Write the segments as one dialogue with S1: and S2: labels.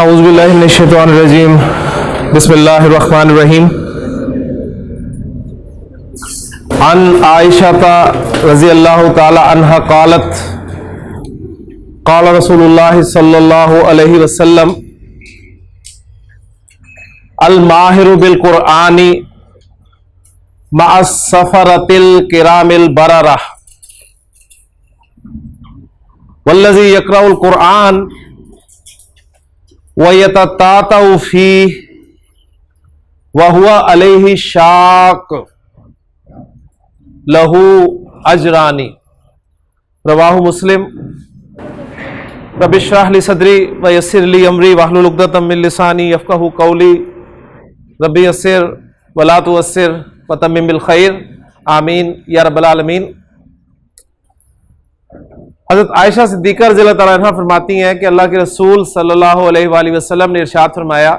S1: اعوذ باللہ من الشیطان الرجیم بسم اللہ الرحمن الرحیم عن عائشہ رضی اللہ تعالی عنہا قالت قال رسول اللہ صلی اللہ علیہ وسلم الماہر بالقرآن مع السفرۃ الکرام البررہ والذی یقرأ القرآن وَيَتَتَّعْتَعُ فِيهِ وَهُوَ عَلَيْهِ شَاقٌ لَهُ أَجْرَانِ رواہ مسلم۔ رب اشرح لي صدری ویسر لي امری واحلل عقدۃ من لسانی یفقہوا قولی رب یسر ولا تعسر وتمم بالخیر آمین یا رب العالمین۔ حضرت عائشہ صدیقہ رضی اللہ تعالیٰ عنہ فرماتی ہیں کہ اللہ کے رسول صلی اللہ علیہ وآلہ وسلم نے ارشاد فرمایا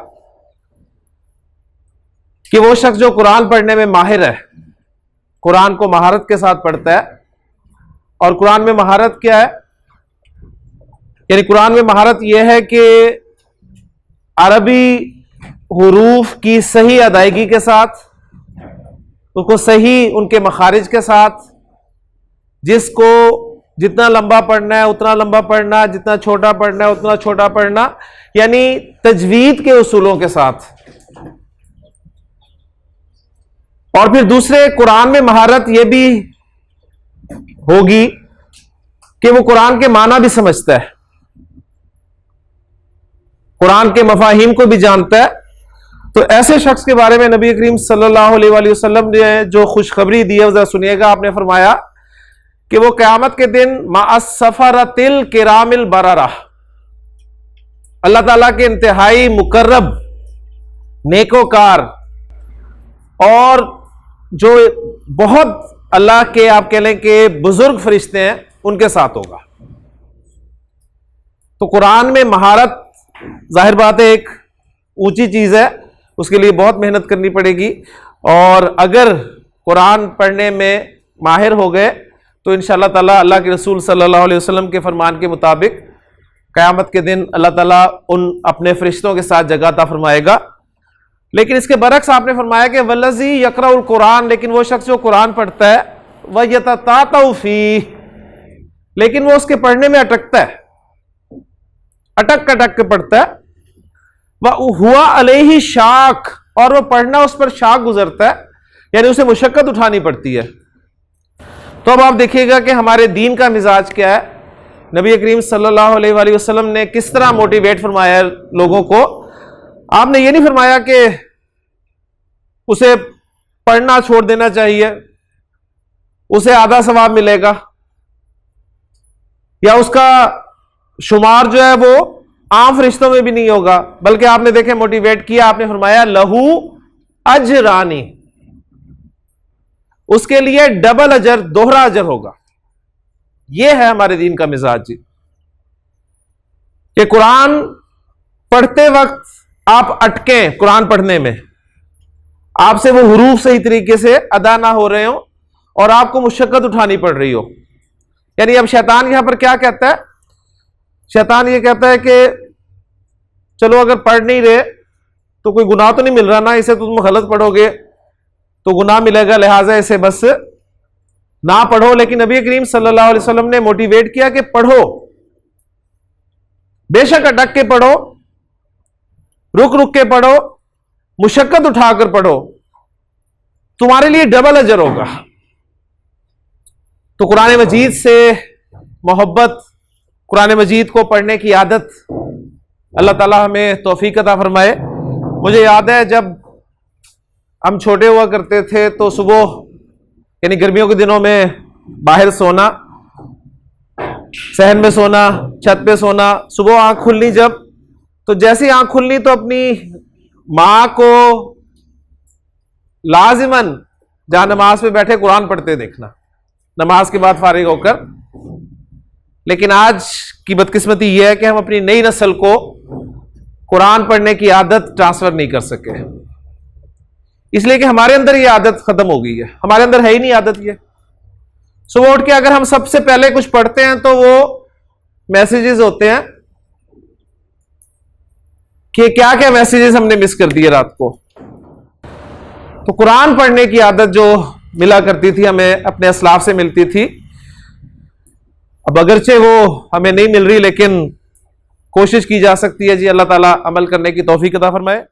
S1: کہ وہ شخص جو قرآن پڑھنے میں ماہر ہے، قرآن کو مہارت کے ساتھ پڑھتا ہے، اور قرآن میں مہارت کیا ہے؟ یعنی قرآن میں مہارت یہ ہے کہ عربی حروف کی صحیح ادائیگی کے ساتھ، اس کو صحیح ان کے مخارج کے ساتھ، جس کو جتنا لمبا پڑھنا ہے اتنا لمبا پڑھنا، جتنا چھوٹا پڑھنا ہے اتنا چھوٹا پڑھنا، یعنی تجوید کے اصولوں کے ساتھ۔ اور پھر دوسرے قرآن میں مہارت یہ بھی ہوگی کہ وہ قرآن کے معنی بھی سمجھتا ہے، قرآن کے مفاہیم کو بھی جانتا ہے۔ تو ایسے شخص کے بارے میں نبی کریم صلی اللہ علیہ وآلہ وسلم نے جو خوشخبری دی ہے ذرا سنیے گا۔ آپ نے فرمایا کہ وہ قیامت کے دن مع السفرۃ الکرام البررہ، اللہ تعالیٰ کے انتہائی مقرب، نیکوکار اور جو بہت اللہ کے آپ کہہ لیں کہ بزرگ فرشتے ہیں ان کے ساتھ ہوگا۔ تو قرآن میں مہارت ظاہر بات ہے ایک اونچی چیز ہے، اس کے لیے بہت محنت کرنی پڑے گی، اور اگر قرآن پڑھنے میں ماہر ہو گئے تو انشاءاللہ تعالیٰ اللہ کے رسول صلی اللہ علیہ وسلم کے فرمان کے مطابق قیامت کے دن اللہ تعالیٰ ان اپنے فرشتوں کے ساتھ جگہ عطا فرمائے گا۔ لیکن اس کے برعکس آپ نے فرمایا کہ والذی یقرأ القرآن، لیکن وہ شخص جو قرآن پڑھتا ہے وَيَتَتَّعْتَعُ فِيهِ، لیکن وہ اس کے پڑھنے میں اٹکتا ہے، اٹک کے پڑھتا ہے، وَهُوَ عَلَيْهِ شَاقٌ، اور وہ پڑھنا اس پر شاق گزرتا ہے، یعنی اسے مشقت اٹھانی پڑتی ہے۔ تو اب آپ دیکھیے گا کہ ہمارے دین کا مزاج کیا ہے، نبی کریم صلی اللہ علیہ وآلہ وسلم نے کس طرح موٹیویٹ فرمایا ہے لوگوں کو۔ آپ نے یہ نہیں فرمایا کہ اسے پڑھنا چھوڑ دینا چاہیے، اسے آدھا ثواب ملے گا، یا اس کا شمار جو ہے وہ عام فرشتوں میں بھی نہیں ہوگا، بلکہ آپ نے دیکھیں موٹیویٹ کیا، آپ نے فرمایا لہو اجرانی، اس کے لیے ڈبل اجر، دوہرا اجر ہوگا۔ یہ ہے ہمارے دین کا مزاج جی، کہ قرآن پڑھتے وقت آپ اٹکیں، قرآن پڑھنے میں آپ سے وہ حروف صحیح طریقے سے ادا نہ ہو رہے ہوں اور آپ کو مشقت اٹھانی پڑ رہی ہو۔ یعنی اب شیطان یہاں پر کیا کہتا ہے؟ شیطان یہ کہتا ہے کہ چلو اگر پڑھ نہیں رہے تو کوئی گناہ تو نہیں مل رہا نا، اسے تو تم غلط پڑھو گے تو گناہ ملے گا، لہٰذا اسے بس نہ پڑھو۔ لیکن نبی کریم صلی اللہ علیہ وسلم نے موٹیویٹ کیا کہ پڑھو، بے شک اٹک کے پڑھو، رک کے پڑھو، مشقت اٹھا کر پڑھو، تمہارے لیے ڈبل اجر ہوگا۔ تو قرآن مجید سے محبت، قرآن مجید کو پڑھنے کی عادت اللہ تعالیٰ ہمیں توفیق عطا فرمائے۔ مجھے یاد ہے جب ہم چھوٹے ہوا کرتے تھے تو صبح، یعنی گرمیوں کے دنوں میں باہر سونا، صحن میں سونا، چھت پہ سونا، صبح آنکھ کھلنی جب، تو جیسی آنکھ کھلنی تو اپنی ماں کو لازماً جہاں نماز پہ بیٹھے قرآن پڑھتے دیکھنا، نماز کے بعد فارغ ہو کر۔ لیکن آج کی بدقسمتی یہ ہے کہ ہم اپنی نئی نسل کو قرآن پڑھنے کی عادت ٹرانسفر نہیں کر سکے، اس لیے کہ ہمارے اندر یہ عادت ختم ہو گئی ہے، ہمارے اندر ہے ہی نہیں عادت یہ۔ صبح اٹھ کے اگر ہم سب سے پہلے کچھ پڑھتے ہیں تو وہ میسیجز ہوتے ہیں کہ کیا کیا میسیجز ہم نے مس کر دیے رات کو. تو قرآن پڑھنے کی عادت جو ملا کرتی تھی ہمیں اپنے اسلاف سے ملتی تھی، اب اگرچہ وہ ہمیں نہیں مل رہی لیکن کوشش کی جا سکتی ہے. جی اللہ تعالیٰ عمل کرنے کی توفیق عطا فرمائے.